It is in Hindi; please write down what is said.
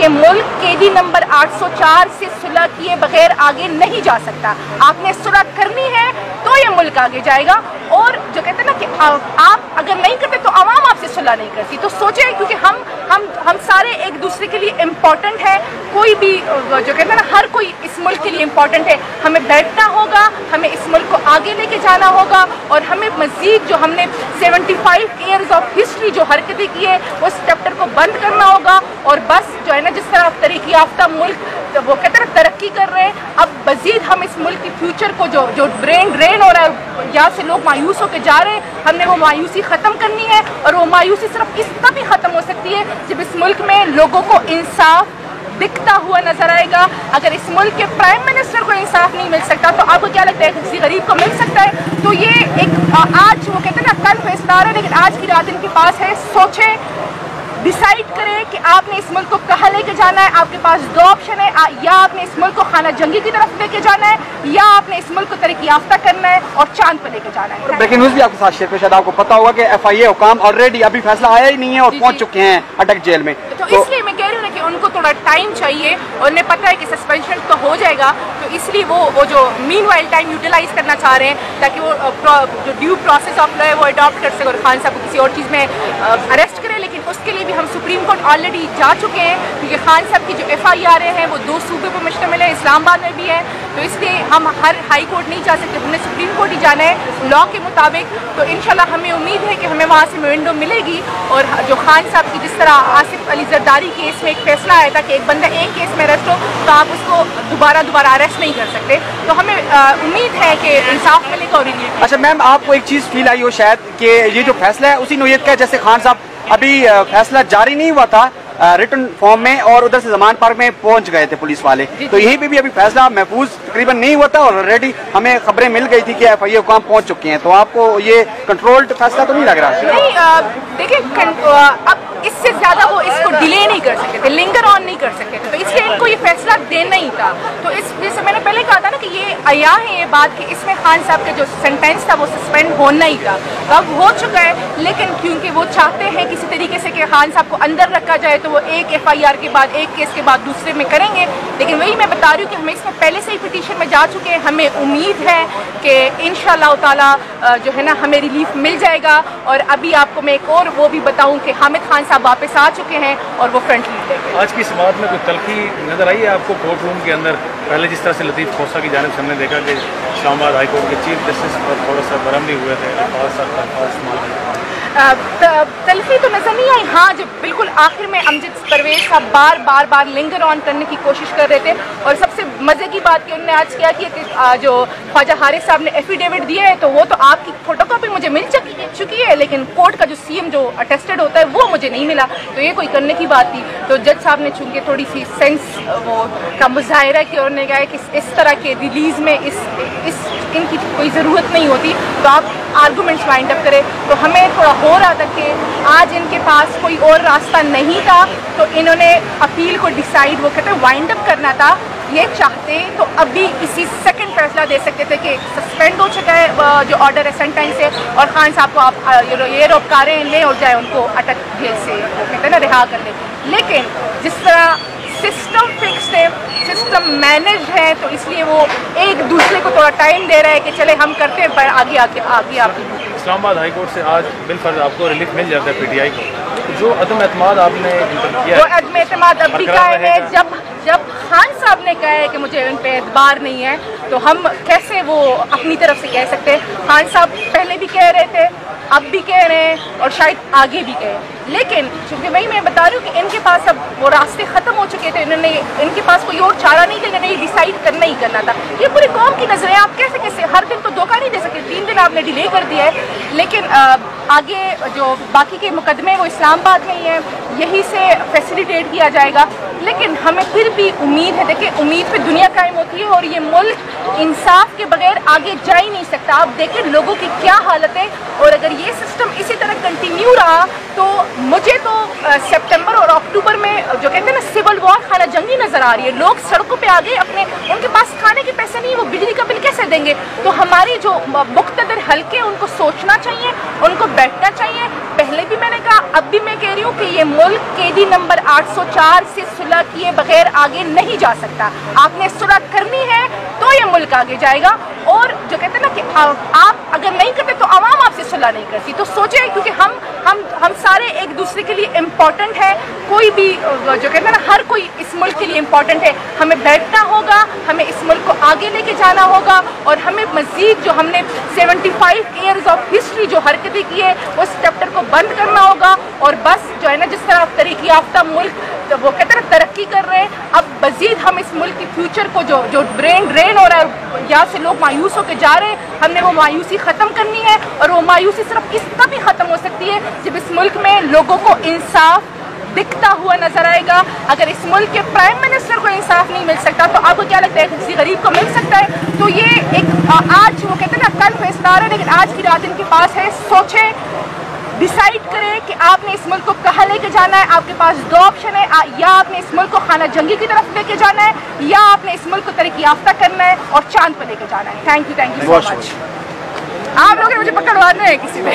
कि मुल्क केडी नंबर 804 से सुलह किए बगैर आगे नहीं जा सकता। आपने सुलह करनी है तो ये मुल्क आगे जाएगा। और जो कहते हैं ना कि आप अगर नहीं करते तो आवाम आपसे सुलह नहीं करती। तो सोचें, क्योंकि हम सारे एक दूसरे के लिए इम्पोर्टेंट है। कोई भी जो कहते हैं ना, हर कोई इस मुल्क के लिए इम्पोर्टेंट है। हमें बैठना होगा, हमें इस मुल्क को आगे लेके जाना होगा और हमें मजीद जो हमने 75 ईयर्स ऑफ हिस्ट्री जो हरकतें की है उस चैप्टर को बंद करना होगा। और बस जो है ना, जिस तरह तरक्की याफ्ता मुल्क वो कहते हैं तरक्की कर रहे हैं, अब मजीद हम इस मुल्क के फ्यूचर को जो ब्रेन ड्रेन हो रहा है, यहाँ से लोग मायूस होकर जा रहे हैं, हमने वो मायूसी ख़त्म करनी है। और वो मायूसी सिर्फ इस तभी ख़त्म हो सकती है जब इस मुल्क में लोगों को इंसाफ दिखता हुआ नजर आएगा। अगर इस मुल्क के प्राइम मिनिस्टर को इंसाफ नहीं मिल सकता तो आपको क्या लगता है किसी गरीब को मिल सकता है? तो ये एक आज वो कहते हैं ना, कल फैसला आ रहा है, लेकिन आज की रात इनके पास है। सोचें, डिसाइड करें कि आपने इस मुल्क को कहाँ लेके जाना है। आपके पास दो ऑप्शन है, या आपने इस मुल्क को खाना जंगी की तरफ लेके जाना है, या आपने इस मुल्क को तरक्की याफ्ता करना है और चांद पर लेके जाना है। ब्रेकिंग न्यूज भी आपके साथ शेयर पे, शायद आपको पता होगा कि FIA हुकाम ऑलरेडी अभी फैसला आया ही नहीं है और पहुंच चुके हैं अटक जेल में। तो इसलिए मैं कह रही हूँ कि उनको थोड़ा टाइम चाहिए और उन्हें पता है कि सस्पेंशन तो हो जाएगा, तो इसलिए वो जो मीनवाइल टाइम यूटिलाइज करना चाह रहे हैं ताकि वो जो ड्यू प्रोसेस ऑफ लॉ है वो अडॉप्ट कर सके और खान साहब को किसी और चीज़ में अरेस्ट करें। लेकिन उसके लिए भी हम सुप्रीम कोर्ट ऑलरेडी जा चुके हैं, क्योंकि खान साहब की जो FIR हैं वो 2 सूबे पर मुश्तमिल है, इस्लामाबाद में भी है। तो इसलिए हम हर हाई कोर्ट नहीं जा सकते, हमने सुप्रीम कोर्ट ही जाना है लॉ के मुताबिक। तो इंशाल्लाह हमें उम्मीद है कि हमें वहाँ से विंडो मिलेगी। और जो खान साहब की जिस तरह आसिफ अली जरदारी केस में एक फैसला आया था कि एक बंदा एक केस में अरेस्ट हो तो आप उसको दोबारा अरेस्ट नहीं कर सकते, तो हमें उम्मीद है कि इंसाफ मिलेगा और रिलीफ। अच्छा मैम, आपको एक चीज़ फील आई हो शायद कि ये जो फैसला है उसी नोयत का है जैसे खान साहब अभी फैसला जारी नहीं हुआ था रिटर्न फॉर्म में और उधर से जमान पार्क में पहुंच गए थे पुलिस वाले, तो यहीं पे भी अभी फैसला महफूज तकरीबन नहीं हुआ था और ऑलरेडी हमें खबरें मिल गई थी कि FIA हुकाम पहुंच चुके हैं। तो आपको ये कंट्रोल्ड फैसला तो नहीं लग रहा? नहीं, देखिए अब इससे ज्यादा वो इसको डिले नहीं कर सकते थे, लिंगर ऑन नहीं कर सकते थे, तो इसलिए इनको ये फैसला देना ही था। तो इस जैसे मैंने पहले कहा था ना कि ये आया है ये बात कि इसमें खान साहब का जो सेंटेंस था वो सस्पेंड होना ही था, तो अब हो चुका है। लेकिन क्योंकि वो चाहते हैं किसी तरीके से कि खान साहब को अंदर रखा जाए तो वो एक FIR के बाद एक केस के बाद दूसरे में करेंगे। लेकिन वही मैं बता रही हूँ कि हम इसमें पहले से ही पिटीशन में जा चुके हैं, हमें उम्मीद है कि इंशाअल्लाह ताला जो है ना हमें रिलीफ मिल जाएगा। और अभी आपको मैं एक और वो भी बताऊँ कि हामिद खान साहब वापस आ चुके हैं और वो फ्रंट लीड देंगे। आज की समाअत में कोई तलखी नजर आई है आपको कोर्ट रूम के अंदर? पहले जिस तरह से लतीफ़ खोसा की जानिब से हमने देखा कि इस्लामाबाद हाई कोर्ट के चीफ जस्टिस पर थोड़ा सा बरम नहीं हुए थे, तलखी तो नजर नहीं आई। हाँ, जब बिल्कुल आखिर में अमजद परवेज साहब बार लिंगर ऑन करने की कोशिश कर रहे थे और सबसे मजे की बात कि उन्होंने आज क्या किया कि जो ख्वाजा हारिस साहब ने एफिडेविट दिया है तो वो तो आपकी फोटोकॉपी मुझे मिल चुकी है, लेकिन कोर्ट का जो CM जो अटेस्टेड होता है वो मुझे नहीं मिला, तो ये कोई करने की बात थी। तो जज साहब ने चूंकि थोड़ी सी सेंस वो का मुजाहिरा किया और उन्होंने कहा कि इस तरह के रिलीज में इनकी कोई ज़रूरत नहीं होती, तो आप आर्गूमेंट्स वाइंड अप करें। तो हमें थोड़ा हो रहा था कि आज इनके पास कोई और रास्ता नहीं था, तो इन्होंने अपील को डिसाइड वो कहते हैं वाइंड अप करना था। ये चाहते तो अभी इसी सेकंड फैसला दे सकते थे कि सस्पेंड हो चुका है जो ऑर्डर है सेंटेंस से और खान साहब को आप ये रोकारें ले और जाए उनको अटक जेल से वो कहते हैं ना रिहा कर ले। लेकिन जिस तरह सिस्टम फिक्स है, सिस्टम मैनेज है, तो इसलिए वो एक दूसरे को थोड़ा टाइम दे रहा है कि चले हम करते हैं पर आगे आप इस्लामाबाद हाई कोर्ट से आज बिलफर्ज आपको रिलीफ मिल जाता है PTI को, जो अदम एतमाद आपने किया वो अदम एतमाद अब भी का है। जब खान साहब ने कहा है कि मुझे उन पर एतबार नहीं है तो हम कैसे वो अपनी तरफ से कह सकते हैं? खान साहब पहले भी कह रहे थे, अब भी कह रहे हैं और शायद आगे भी कहें, लेकिन चूंकि वही मैं बता रही हूँ कि इनके पास अब वो रास्ते खत्म हो चुके थे, इनके पास कोई और चारा नहीं था, इन्होंने डिसाइड करना ही करना था। ये पूरी कौम की नजरें आप कैसे हर दिन तो धोखा नहीं दे सकते, 3 दिन आपने डिले कर दिया है, लेकिन आगे जो बाकी के मुकदमे वो इस्लामाबाद में ही है, यही से फैसिलिटेट किया जाएगा। लेकिन हमें फिर भी उम्मीद है, देखिए उम्मीद पे दुनिया कायम होती है और ये मुल्क इंसाफ के बगैर आगे जा ही नहीं सकता। आप देखें लोगों की क्या हालत है, और अगर ये सिस्टम इसी तरह कंटिन्यू रहा तो मुझे तो सितंबर और अक्टूबर में जो कहते हैं ना सिविल वॉर खाना जंगी नजर आ रही है। लोग सड़कों पे आ गए, उनके पास खाने के पैसे नहीं, वो बिजली का बिल कैसे देंगे? तो हमारी जो मुख्तदर हल्के उनको सोचना चाहिए, उनको बैठना चाहिए। पहले भी मैंने कहा अब भी मैं कह रही हूँ कि ये मुल्क केदी नंबर 804 से सुलह किए बगैर आगे नहीं जा सकता। आपने सुलह करनी है तो ये मुल्क आगे जाएगा। और जो कहते हैं ना कि आप अगर नहीं करते तो आवाम आपसे सुलह नहीं करती। तो सोचें, क्योंकि हम सारे एक दूसरे के लिए इम्पोर्टेंट है। कोई भी जो कहते हैं ना, हर कोई इस मुल्क के लिए इम्पोर्टेंट है। हमें बैठना होगा, हमें इस मुल्क को आगे लेके जाना होगा और हमें मजीद जो हमने 75 ईयर्स ऑफ हिस्ट्री जो हरकतें की है उस चैप्टर को बंद करना होगा। और बस जो है ना, जिस तरह तरक्की याफ्ता मुल्क तो वो कहते हैं तरक्की कर रहे हैं, अब मजीद हम इस मुल्क के फ्यूचर को जो ब्रेन ड्रेन हो रहा है, यहाँ से लोग मायूस होकर जा रहे हैं, हमने वो मायूसी ख़त्म करनी है। और वो मायूसी सिर्फ इस तभी ख़त्म हो सकती है जब इस मुल्क में लोगों को इंसाफ दिखता हुआ नजर आएगा। अगर इस मुल्क के प्राइम मिनिस्टर को इंसाफ नहीं मिल सकता तो आपको क्या लगता है किसी गरीब को मिल सकता है? तो ये एक आज वो कहते हैं ना, कल फैसला आ रहा है लेकिन आज की रात इनके पास है। सोचें, डिसाइड करें कि आपने इस मुल्क को कहाँ लेके जाना है। आपके पास दो ऑप्शन है, या आपने इस मुल्क को खाना जंगी की तरफ लेके जाना है या आपने इस मुल्क को तरक्की याफ्ता करना है और चांद पर लेके जाना है। Thank you so much. आप लोगों ने मुझे पकड़वाना है किसी में।